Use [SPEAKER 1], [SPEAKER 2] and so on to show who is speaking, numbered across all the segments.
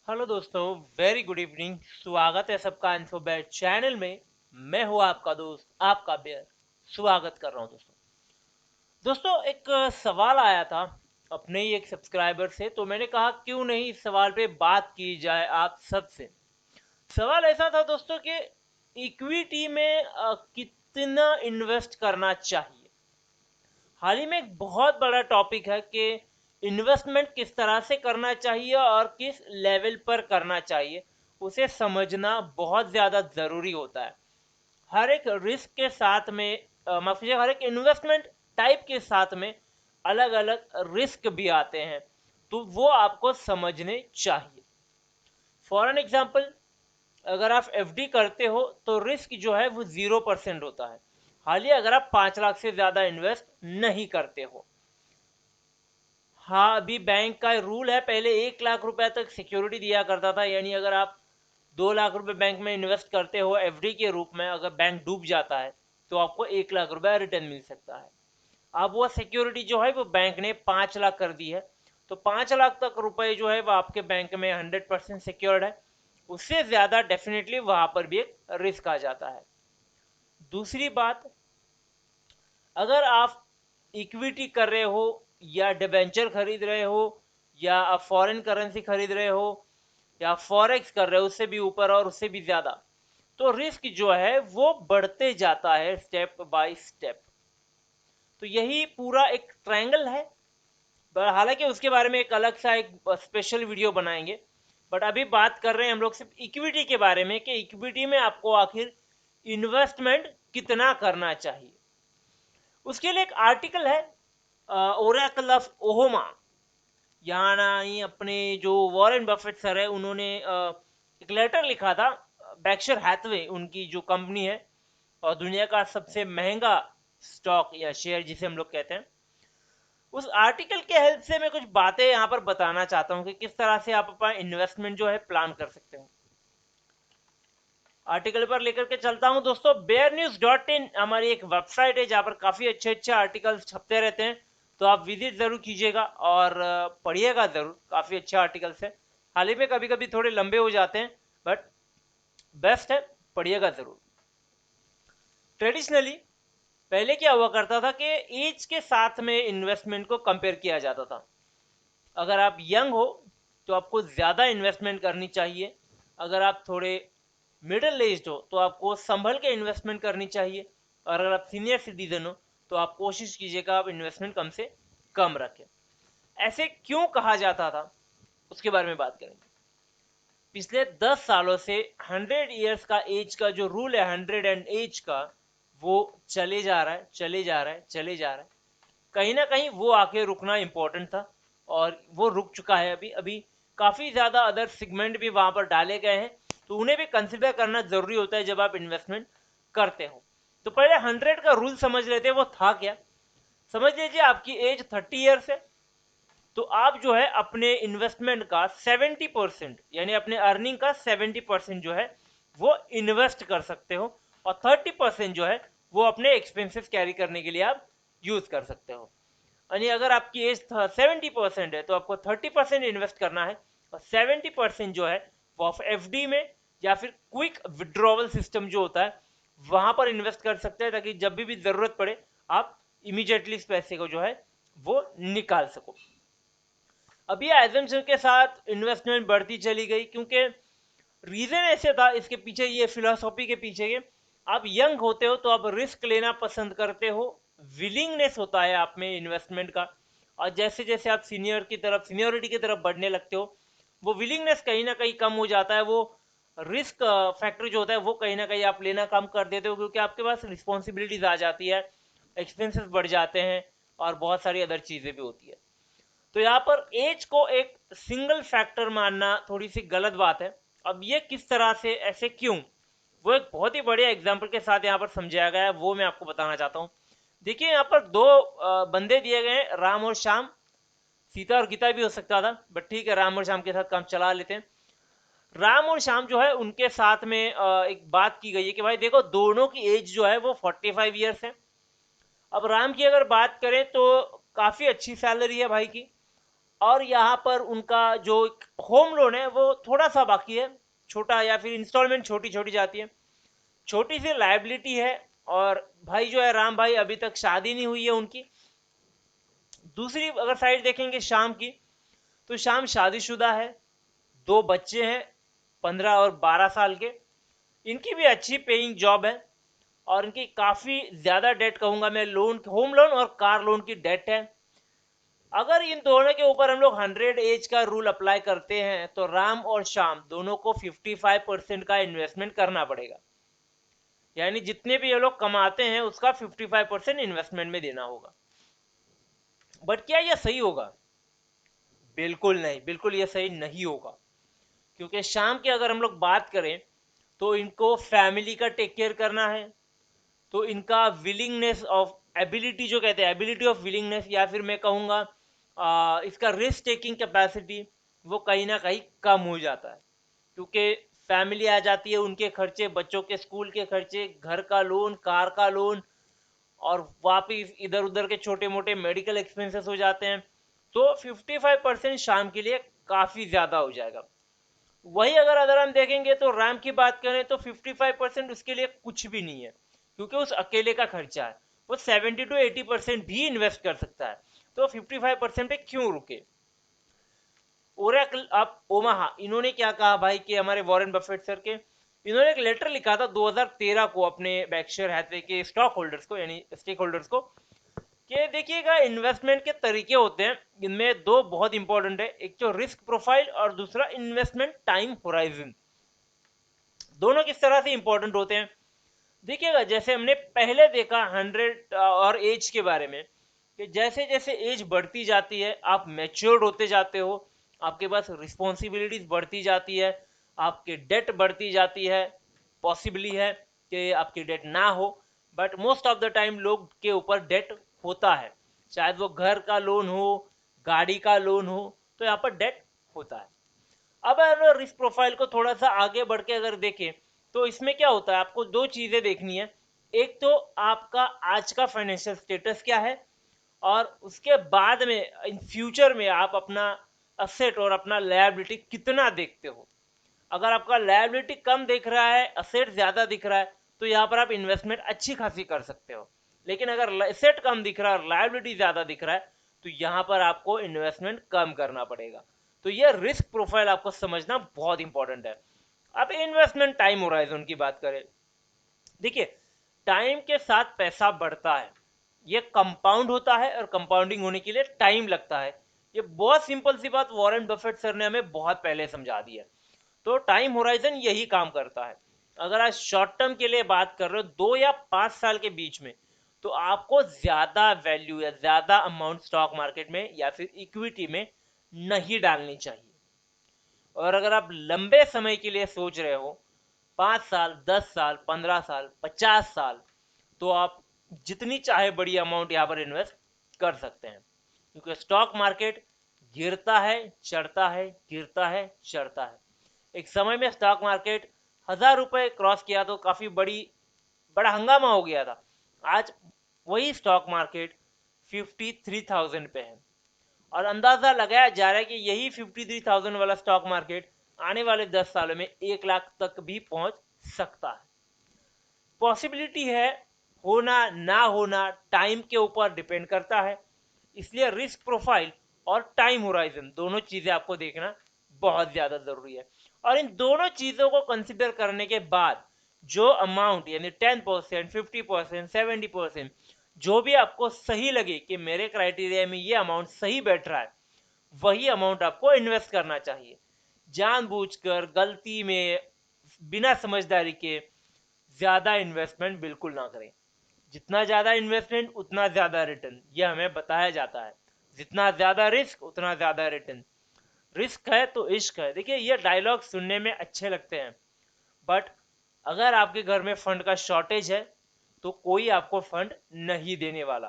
[SPEAKER 1] Hello दोस्तों, very good evening. स्वागत है सबका इन्फोबैट चैनल में। मैं हूं आपका दोस्त, आपका बेयर। स्वागत कर रहा हूं दोस्तों एक सवाल आया था अपने ही एक सब्सक्राइबर से, तो मैंने कहा क्यों नहीं इस सवाल पे बात की जाए आप सबसे। सवाल ऐसा था दोस्तों कि इक्विटी में कितना इन्वेस्ट करना चाहिए। हाल ही में एक बहुत बड़ा टॉपिक है कि इन्वेस्टमेंट किस तरह से करना चाहिए और किस लेवल पर करना चाहिए, उसे समझना बहुत ज़्यादा ज़रूरी होता है। हर एक रिस्क के साथ में माफ कीजिए, हर एक इन्वेस्टमेंट टाइप के साथ में अलग अलग रिस्क भी आते हैं, तो वो आपको समझने चाहिए। फॉर एन एग्जाम्पल, अगर आप एफडी करते हो तो रिस्क जो है वो 0% होता है। हालांकि अगर आप 5 लाख से ज़्यादा इन्वेस्ट नहीं करते हो। हाँ, अभी बैंक का रूल है, पहले 1 लाख रुपए तक सिक्योरिटी दिया करता था, यानी अगर आप 2 लाख रुपए बैंक में इन्वेस्ट करते हो एफडी के रूप में, अगर बैंक डूब जाता है तो आपको 1 लाख रुपए रिटर्न मिल सकता है। अब वो सिक्योरिटी जो है वो बैंक ने 5 लाख कर दी है, तो 5 लाख तक रुपए जो है वो आपके बैंक में 100% सिक्योर्ड है। उससे ज़्यादा डेफिनेटली वहां पर भी एक रिस्क आ जाता है। दूसरी बात, अगर आप इक्विटी कर रहे हो या डिबेंचर खरीद रहे हो या आप फॉरेन करेंसी खरीद रहे हो या फॉरेक्स कर रहे हो, उससे भी ऊपर और उससे भी ज्यादा, तो रिस्क जो है वो बढ़ते जाता है स्टेप बाय स्टेप। तो यही पूरा एक ट्रायंगल है। हालांकि उसके बारे में एक अलग सा एक स्पेशल वीडियो बनाएंगे, बट अभी बात कर रहे हैं हम लोग सिर्फ इक्विटी के बारे में कि इक्विटी में आपको आखिर इन्वेस्टमेंट कितना करना चाहिए। उसके लिए एक आर्टिकल है, ओरेकल ऑफ ओहोमा। यहाँ ना ही अपने जो वॉरेन बफेट सर है, उन्होंने एक लेटर लिखा था। बैक्शर हैथवे उनकी जो कंपनी है, और दुनिया का सबसे महंगा स्टॉक या शेयर जिसे हम लोग कहते हैं, उस आर्टिकल के हेल्प से मैं कुछ बातें यहाँ पर बताना चाहता हूँ कि किस तरह से आप अपना इन्वेस्टमेंट जो है प्लान कर सकते हो। आर्टिकल पर लेकर के चलता हूं दोस्तों। bearnews.in हमारी एक वेबसाइट है जहां पर काफी अच्छे अच्छे आर्टिकल्स छपते रहते हैं, तो आप विजिट जरूर कीजिएगा और पढ़िएगा जरूर। काफी अच्छे आर्टिकल्स हैं, हाल ही में कभी कभी थोड़े लंबे हो जाते हैं, बट बेस्ट है, पढ़िएगा जरूर। ट्रेडिशनली पहले क्या हुआ करता था कि एज के साथ में इन्वेस्टमेंट को कंपेयर किया जाता था। अगर आप यंग हो तो आपको ज़्यादा इन्वेस्टमेंट करनी चाहिए, अगर आप थोड़े मिडिल एज हो तो आपको संभल के इन्वेस्टमेंट करनी चाहिए, और अगर आप सीनियर सिटीजन हो तो आप कोशिश कीजिएगा आप इन्वेस्टमेंट कम से कम रखें। ऐसे क्यों कहा जाता था उसके बारे में बात करेंगे। पिछले 10 सालों से 100 ईयर्स का एज का जो रूल है, 100 एज का, वो चले जा रहा है, चले जा रहा है, चले जा रहा है। कहीं ना कहीं वो आके रुकना इंपॉर्टेंट था, और वो रुक चुका है। अभी अभी काफ़ी ज़्यादा अदर सेगमेंट भी वहाँ पर डाले गए हैं, तो उन्हें भी कंसिडर करना ज़रूरी होता है जब आप इन्वेस्टमेंट करते हो। तो पहले 100 का रूल समझ लेते हैं, वो था क्या। समझ लीजिए आपकी एज 30 ईयर्स है, तो आप जो है अपने इन्वेस्टमेंट का 70%, यानी अपने अर्निंग का 70% जो है वो इन्वेस्ट कर सकते हो, और 30% जो है वो अपने एक्सपेंसेस कैरी करने के लिए आप यूज कर सकते हो। यानी अगर आपकी एज 70% है तो आपको 30% इन्वेस्ट करना है, और 70% जो है वो आप एफडी में या फिर क्विक विड्रॉवल सिस्टम जो होता है वहां पर इन्वेस्ट कर सकते हैं, ताकि जब भी जरूरत पड़े आप इमीडिएटली इस पैसे को जो है वो निकाल सको। अब ये एजम्पशन के साथ इन्वेस्टमेंट बढ़ती चली गई, क्योंकि रीजन ऐसे था इसके पीछे, ये फिलोसॉफी के पीछे के, आप यंग होते हो तो आप रिस्क लेना पसंद करते हो, विलिंगनेस होता है आप में इन्वेस्टमेंट का। और जैसे जैसे आप सीनियर की तरफ, सीनियोरिटी की तरफ बढ़ने लगते हो, वो विलिंगनेस कहीं ना कहीं कम हो जाता है। वो रिस्क फैक्टर जो होता है वो कहीं ना कहीं आप लेना कम कर देते हो, क्योंकि आपके पास रिस्पॉन्सिबिलिटीज आ जाती है, एक्सपेंसेस बढ़ जाते हैं, और बहुत सारी अदर चीज़ें भी होती है। तो यहाँ पर एज को एक सिंगल फैक्टर मानना थोड़ी सी गलत बात है। अब ये किस तरह से, ऐसे क्यों, वो एक बहुत ही बढ़िया एग्जाम्पल के साथ यहाँ पर समझाया गया है, वो मैं आपको बताना चाहता हूँ। देखिए यहाँ पर दो बंदे दिए गए हैं, राम और श्याम। सीता और गीता भी हो सकता था, बट ठीक है, राम और श्याम के साथ काम चला लेते हैं। राम और श्याम जो है उनके साथ में एक बात की गई है कि भाई देखो, दोनों की एज जो है वो 45 ईयर्स है। अब राम की अगर बात करें तो काफ़ी अच्छी सैलरी है भाई की, और यहाँ पर उनका जो होम लोन है वो थोड़ा सा बाकी है, छोटा, या फिर इंस्टॉलमेंट छोटी छोटी जाती है, छोटी सी लाइबिलिटी है। और भाई जो है राम भाई, अभी तक शादी नहीं हुई है उनकी। दूसरी अगर साइड देखेंगे शाम की, तो शाम शादीशुदा है, 2 बच्चे हैं, 15 और 12 साल के। इनकी भी अच्छी पेइंग जॉब है, और इनकी काफ़ी ज़्यादा डेट कहूँगा मैं, लोन, होम लोन और कार लोन की डेट है। अगर इन दोनों के ऊपर हम लोग 100 एज का रूल अप्लाई करते हैं, तो राम और श्याम दोनों को 55% का इन्वेस्टमेंट करना पड़ेगा। यानी जितने भी ये लोग कमाते हैं उसका 55% इन्वेस्टमेंट में देना होगा। बट क्या यह सही होगा? बिल्कुल नहीं, बिल्कुल ये सही नहीं होगा। क्योंकि शाम की अगर हम लोग बात करें, तो इनको फैमिली का टेक केयर करना है, तो इनका विलिंगनेस ऑफ एबिलिटी, जो कहते हैं एबिलिटी ऑफ विलिंगनेस, या फिर मैं कहूँगा इसका रिस्क टेकिंग कैपेसिटी, वो कहीं ना कहीं कम हो जाता है। क्योंकि फैमिली आ जाती है, उनके खर्चे, बच्चों के स्कूल के खर्चे, घर का लोन, कार का लोन, और वापिस इधर उधर के छोटे मोटे मेडिकल एक्सपेंसेस हो जाते हैं। तो 55% शाम के लिए काफ़ी ज़्यादा हो जाएगा। वही अगर हम देखेंगे तो रैम की बात करें, तो 55% उसके लिए कुछ भी नहीं है, क्योंकि उस अकेले का खर्चा है। वो 70 to 80% भी इन्वेस्ट कर सकता है, तो 55% पे क्यों रुके? ओरेकल ऑफ ओमाहा, इन्होंने क्या कहा भाई कि हमारे वॉरेन बफेट सर के, इन्होंने एक लेटर लिखा था 2013 को अपने बैक्शर हैथवे के स्टॉक होल्डर्स को, यानी स्टेक होल्डर्स को, कि देखिएगा इन्वेस्टमेंट के तरीके होते हैं, इनमें 2 बहुत इंपॉर्टेंट है, एक तो रिस्क प्रोफाइल और दूसरा इन्वेस्टमेंट टाइम होराइजन। दोनों किस तरह से इंपॉर्टेंट होते हैं देखिएगा। जैसे हमने पहले देखा 100 और एज के बारे में, कि जैसे जैसे एज बढ़ती जाती है, आप मैच्योर्ड होते जाते हो, आपके पास रिस्पॉन्सिबिलिटीज बढ़ती जाती है, आपके डेट बढ़ती जाती है। पॉसिबली है कि आपकी डेट ना हो, but most of the time लोग के ऊपर डेट होता है, शायद वो घर का लोन हो, गाड़ी का लोन हो, तो यहाँ पर डेट होता है। अब अगर रिस्क प्रोफाइल को थोड़ा सा आगे बढ़ के अगर देखें, तो इसमें क्या होता है, आपको 2 चीजें देखनी है। एक तो आपका आज का फाइनेंशियल स्टेटस क्या है, और उसके बाद में इन फ्यूचर में आप अपना असेट और अपना लायबिलिटी कितना देखते हो। अगर आपका लायबिलिटी कम दिख रहा है, असेट ज्यादा दिख रहा है, तो यहाँ पर आप इन्वेस्टमेंट अच्छी खासी कर सकते हो। लेकिन अगर असेट कम दिख रहा है और लायबिलिटी ज्यादा दिख रहा है, तो यहाँ पर आपको इन्वेस्टमेंट कम करना पड़ेगा। तो ये रिस्क प्रोफाइल आपको समझना बहुत इंपॉर्टेंट है। अब इन्वेस्टमेंट टाइम होराइजन की बात करें, देखिए टाइम के साथ पैसा बढ़ता है, ये कंपाउंड होता है, और कंपाउंडिंग होने के लिए टाइम लगता है। ये बहुत सिंपल सी बात वॉरेन बफेट सर ने हमें बहुत पहले समझा दी है। तो टाइम होराइजन यही काम करता है। अगर आप शॉर्ट टर्म के लिए बात कर रहे हो 2 या 5 साल के बीच में, तो आपको ज्यादा वैल्यू या ज्यादा अमाउंट स्टॉक मार्केट में या फिर इक्विटी में नहीं डालनी चाहिए। और अगर आप लंबे समय के लिए सोच रहे हो, 5 साल, 10 साल, 15 साल, 50 साल, तो आप जितनी चाहे बड़ी अमाउंट यहाँ पर इन्वेस्ट कर सकते हैं। क्योंकि स्टॉक मार्केट गिरता है, चढ़ता है, गिरता है, चढ़ता है। एक समय में स्टॉक मार्केट 1000 रुपए क्रॉस किया तो काफी बड़ा हंगामा हो गया था। आज वही स्टॉक मार्केट 53,000 पे है, और अंदाजा लगाया जा रहा है कि यही 53,000 वाला स्टॉक मार्केट आने वाले 10 सालों में 1 लाख तक भी पहुंच सकता है। पॉसिबिलिटी है, होना ना होना टाइम के ऊपर डिपेंड करता है। इसलिए रिस्क प्रोफाइल और टाइम होराइजन दोनों चीजें आपको देखना बहुत ज्यादा जरूरी है। और इन दोनों चीजों को कंसिडर करने के बाद जो अमाउंट, यानी 10%, 50%, 70%, जो भी आपको सही लगे कि मेरे क्राइटेरिया में ये अमाउंट सही बैठ रहा है, वही अमाउंट आपको इन्वेस्ट करना चाहिए। जानबूझकर गलती में बिना समझदारी के ज्यादा इन्वेस्टमेंट बिल्कुल ना करें। जितना ज्यादा इन्वेस्टमेंट उतना ज्यादा रिटर्न, यह हमें बताया जाता है। जितना ज्यादा रिस्क उतना ज्यादा रिटर्न। रिस्क है तो इश्क है, देखिए ये डायलॉग सुनने में अच्छे लगते हैं, बट अगर आपके घर में फंड का शॉर्टेज है, तो कोई आपको फंड नहीं देने वाला।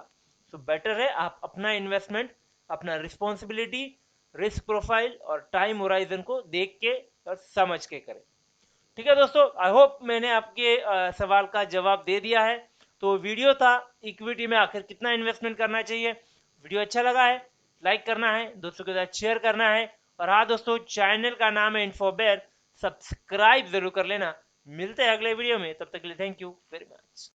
[SPEAKER 1] तो बेटर है आप अपना इन्वेस्टमेंट, अपना रिस्पॉन्सिबिलिटी, रिस्क प्रोफाइल और टाइम होराइजन को देख के और समझ के करें। ठीक है दोस्तों, आई होप मैंने आपके सवाल का जवाब दे दिया है। तो वीडियो था इक्विटी में आखिर कितना इन्वेस्टमेंट करना चाहिए। वीडियो अच्छा लगा है लाइक करना है, दोस्तों के साथ शेयर करना है। और हाँ दोस्तों, चैनल का नाम है इन्फोबेर, सब्सक्राइब जरूर कर लेना। मिलते हैं अगले वीडियो में, तब तक के लिए थैंक यू वेरी मच।